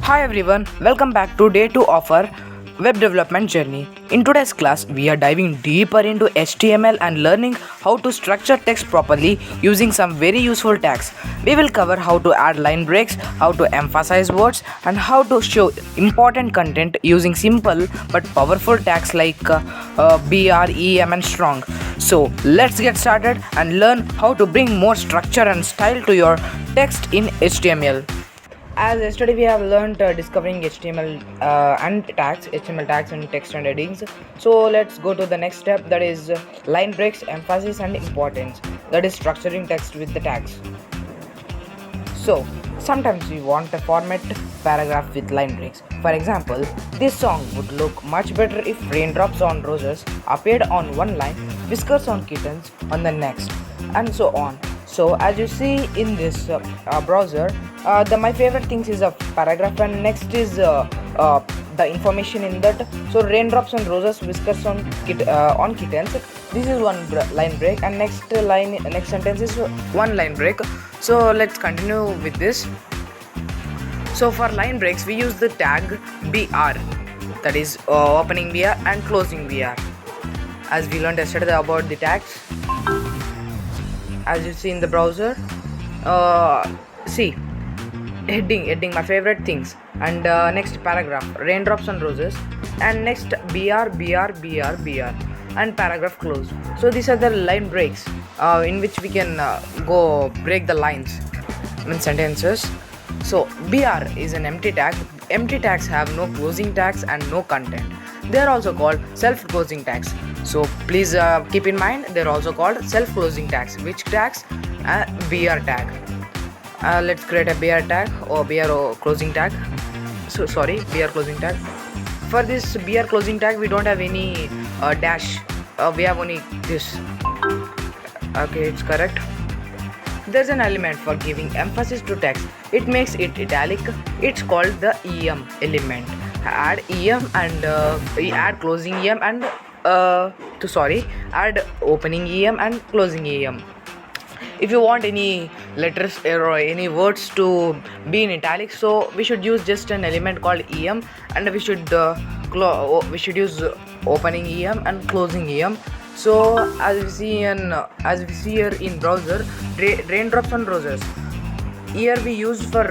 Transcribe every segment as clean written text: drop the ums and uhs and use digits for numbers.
Hi everyone, welcome back to day 2 of our web development journey. In today's class, we are diving deeper into HTML and learning how to structure text properly using some very useful tags. We will cover how to add line breaks, how to emphasize words, and how to show important content using simple but powerful tags like BR, EM, and strong. So let's get started and learn how to bring more structure and style to your text in HTML. As yesterday we have learned discovering HTML tags and text and headings. So let's go to the next step, that is line breaks, emphasis and importance, that is structuring text with the tags. So sometimes we want to format paragraph with line breaks. For example, this song would look much better if raindrops on roses appeared on one line, whiskers on kittens on the next, and so on. So as you see in this browser, my favorite things is a paragraph, and next is the information in that. So raindrops on roses, whiskers on kittens. This is one line break, and next sentence is one line break. So let's continue with this. So for line breaks, we use the tag BR, that is opening BR and closing BR, as we learned yesterday about the tags. As you see in the browser, see heading my favorite things, and next paragraph raindrops on roses, and next BR and paragraph close. So these are the line breaks in which we can go break the lines in sentences. So BR is an empty tag. Empty tags have no closing tags and no content. They are also called self-closing tags. So please keep in mind, they are also called self-closing tags. Which tags? BR tag. Let's create a BR tag or BR closing tag. BR closing tag. For this BR closing tag, we don't have any dash. We have only this. Okay, it's correct. There's an element for giving emphasis to text. It makes it italic. It's called the EM element. Add EM and add closing EM and add opening EM and closing EM. If you want any letters or any words to be in italics, so we should use just an element called EM, and we should use opening EM and closing EM. So as we see here in browser, raindrops on roses. Here we use for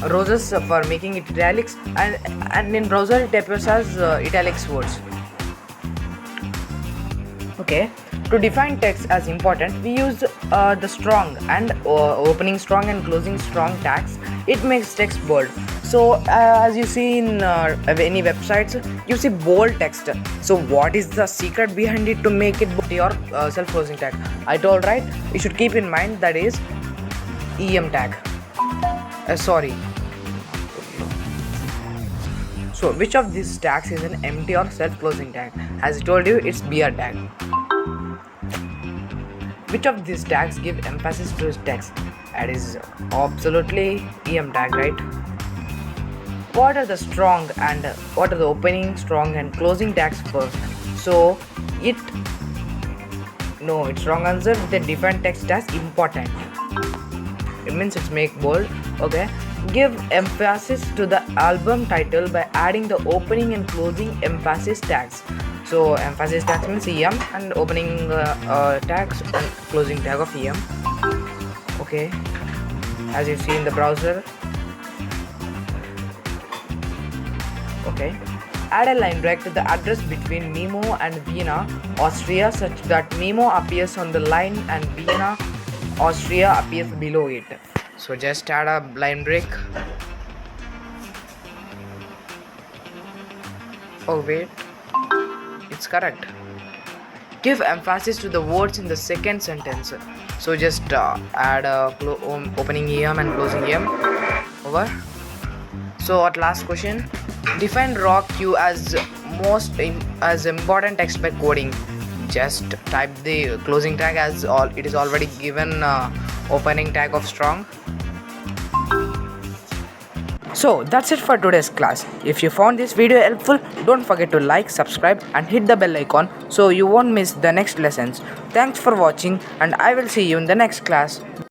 roses for making it italics, and in browser it appears as italics words. Okay, to define text as important, we use the strong and opening strong and closing strong tags. It makes text bold. So as you see in any websites, you see bold text. So what is the secret behind it to make it bold? Your self-closing tag, I told right, you should keep in mind, that is EM tag. So which of these tags is an empty or self-closing tag? As I told you, it's BR tag. Which of these tags give emphasis to text? That is absolutely EM tag, right? What are the strong and what are the opening, strong and closing tags first? So it's wrong answer. The define text as important. It means it's make bold. Okay, give emphasis to the album title by adding the opening and closing emphasis tags. So emphasis tags means EM, and opening tags and closing tag of EM. Okay, as you see in the browser. Okay, add a line break to the address between Memo and Vienna, Austria, such that Memo appears on the line and Vienna, Austria appears below it. So just add a line break. Oh wait, it's correct. Give emphasis to the words in the second sentence. So just add opening EM and closing EM. Over. So at last question, define raw Q as important text by coding. Just type the closing tag as it is already given opening tag of strong. So that's it for today's class. If you found this video helpful, don't forget to like, subscribe and hit the bell icon so you won't miss the next lessons. Thanks for watching, and I will see you in the next class.